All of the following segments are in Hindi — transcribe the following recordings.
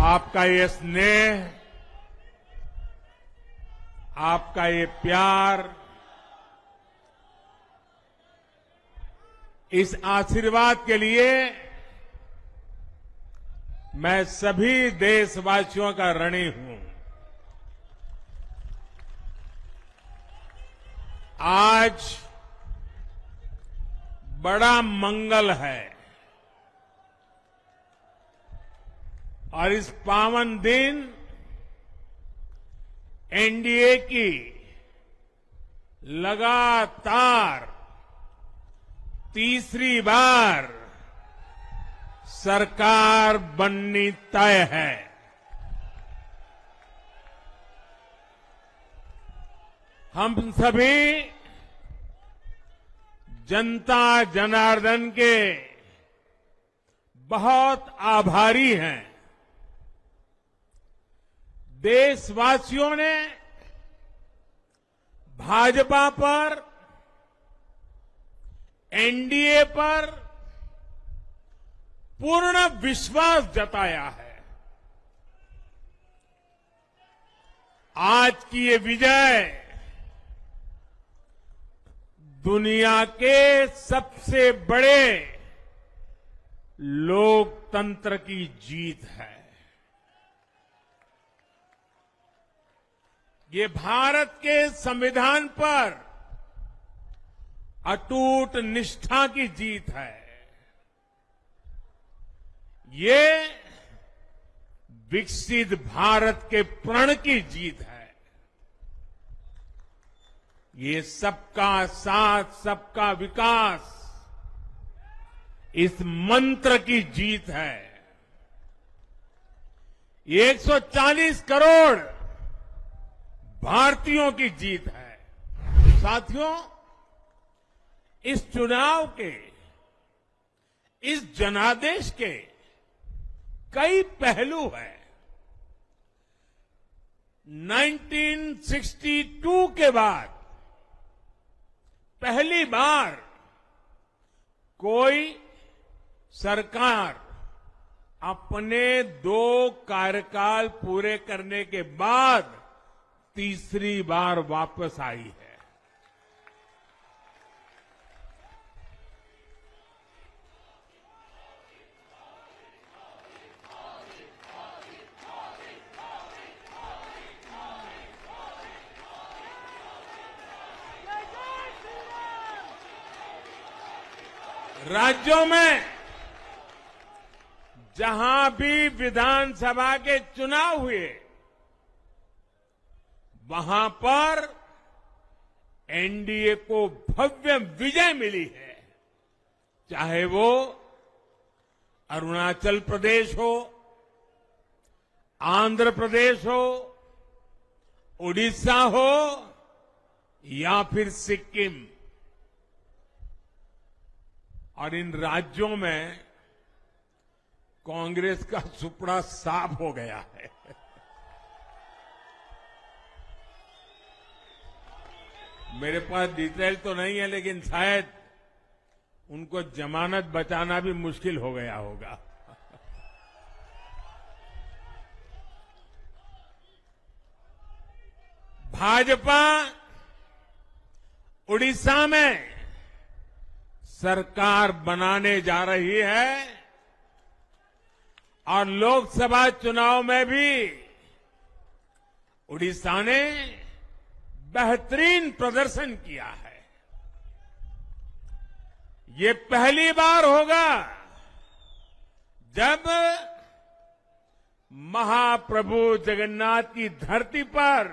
आपका ये स्नेह, आपका ये प्यार, इस आशीर्वाद के लिए मैं सभी देशवासियों का ऋणी हूं। आज बड़ा मंगल है और इस पावन दिन एनडीए की लगातार तीसरी बार सरकार बननी तय है। हम सभी जनता जनार्दन के बहुत आभारी हैं। देशवासियों ने भाजपा पर, एनडीए पर पूर्ण विश्वास जताया है। आज की ये विजय दुनिया के सबसे बड़े लोकतंत्र की जीत है। ये भारत के संविधान पर अटूट निष्ठा की जीत है। ये विकसित भारत के प्रण की जीत है। ये सबका साथ, सबका विकास, इस मंत्र की जीत है। ये 140 करोड़ भारतीयों की जीत है। साथियों, इस चुनाव के, इस जनादेश के कई पहलू हैं। 1962 के बाद पहली बार कोई सरकार अपने 2 कार्यकाल पूरे करने के बाद तीसरी बार वापस आई है। राज्यों में जहां भी विधानसभा के चुनाव हुए, वहां पर एनडीए को भव्य विजय मिली है। चाहे वो अरुणाचल प्रदेश हो, आंध्र प्रदेश हो, उड़ीसा हो या फिर सिक्किम। और इन राज्यों में कांग्रेस का सुपड़ा साफ हो गया है। मेरे पास डिटेल तो नहीं है, लेकिन शायद उनको जमानत बचाना भी मुश्किल हो गया होगा। भाजपा उड़ीसा में सरकार बनाने जा रही है और लोकसभा चुनाव में भी उड़ीसा ने बेहतरीन प्रदर्शन किया है। ये पहली बार होगा जब महाप्रभु जगन्नाथ की धरती पर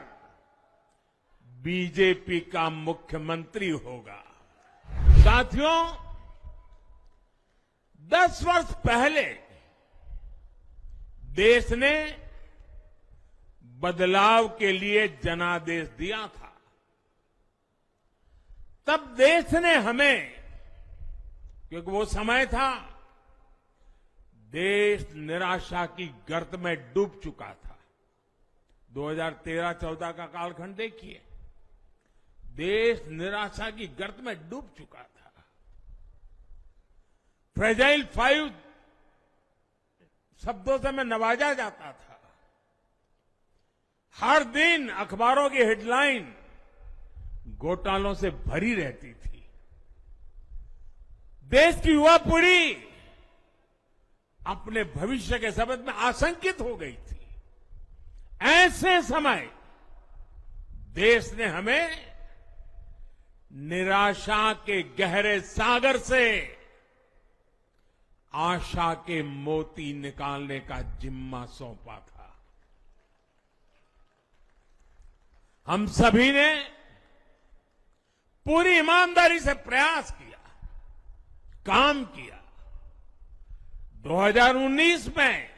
बीजेपी का मुख्यमंत्री होगा। साथियों, 10 वर्ष पहले देश ने बदलाव के लिए जनादेश दिया था। तब देश ने हमें, क्योंकि वो समय था देश निराशा की गर्त में डूब चुका था। 2013-14 का कालखंड देखिए, देश निराशा की गर्त में डूब चुका था। फ्रेजाइल 5 शब्दों से मैं नवाजा जाता था। हर दिन अखबारों की हेडलाइन घोटालों से भरी रहती थी। देश की युवा पीढ़ी अपने भविष्य के संबंध में आशंकित हो गई थी। ऐसे समय देश ने हमें निराशा के गहरे सागर से आशा के मोती निकालने का जिम्मा सौंपा था। हम सभी ने पूरी ईमानदारी से प्रयास किया, काम किया। 2019 में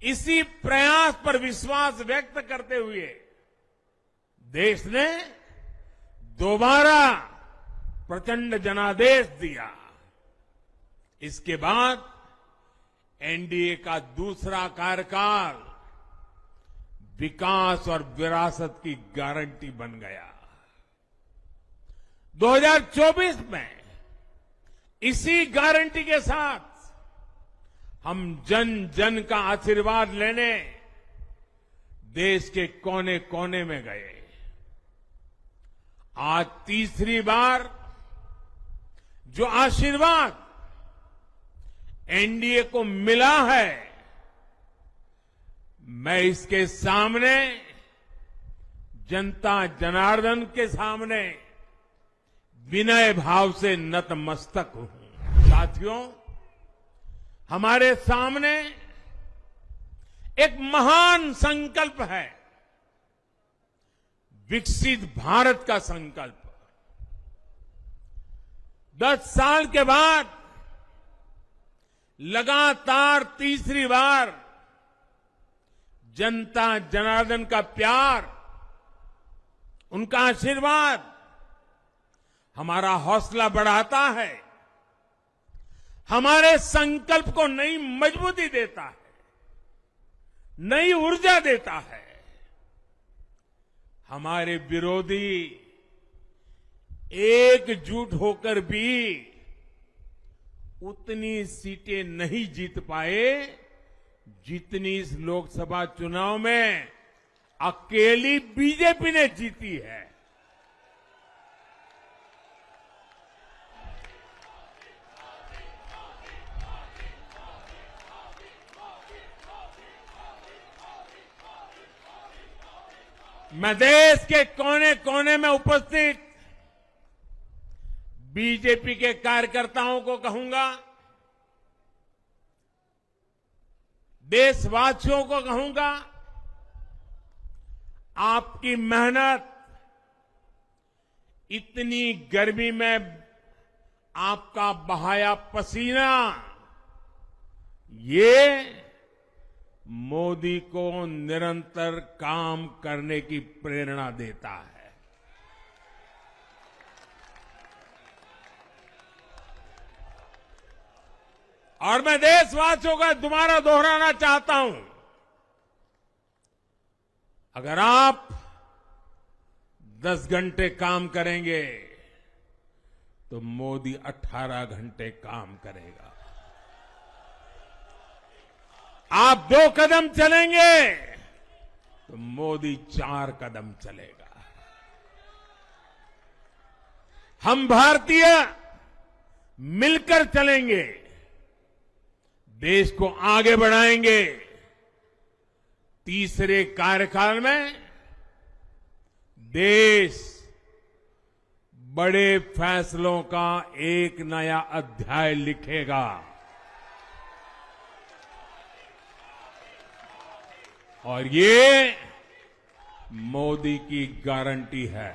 इसी प्रयास पर विश्वास व्यक्त करते हुए देश ने दोबारा प्रचंड जनादेश दिया। इसके बाद एनडीए का दूसरा कार्यकाल विकास और विरासत की गारंटी बन गया। 2024 में इसी गारंटी के साथ हम जन जन का आशीर्वाद लेने देश के कोने कोने में गए। आज तीसरी बार जो आशीर्वाद एनडीए को मिला है, मैं इसके सामने, जनता जनार्दन के सामने विनय भाव से नतमस्तक हूं। साथियों, हमारे सामने एक महान संकल्प है, विकसित भारत का संकल्प। 10 साल के बाद लगातार तीसरी बार जनता जनार्दन का प्यार, उनका आशीर्वाद हमारा हौसला बढ़ाता है, हमारे संकल्प को नई मजबूती देता है, नई ऊर्जा देता है। हमारे विरोधी एकजुट होकर भी उतनी सीटें नहीं जीत पाए जितनी इस लोकसभा चुनाव में अकेली बीजेपी ने जीती है। मैं देश के कोने कोने में उपस्थित बीजेपी के कार्यकर्ताओं को कहूंगा, देशवासियों को कहूंगा, आपकी मेहनत, इतनी गर्मी में आपका बहाया पसीना, ये मोदी को निरंतर काम करने की प्रेरणा देता है। और मैं देशवासियों का दोबारा दोहराना चाहता हूं, अगर आप 10 घंटे काम करेंगे तो मोदी 18 घंटे काम करेगा। आप 2 कदम चलेंगे तो मोदी 4 कदम चलेगा। हम भारतीय मिलकर चलेंगे, देश को आगे बढ़ाएंगे। तीसरे कार्यकाल में देश बड़े फैसलों का एक नया अध्याय लिखेगा। और ये मोदी की गारंटी है।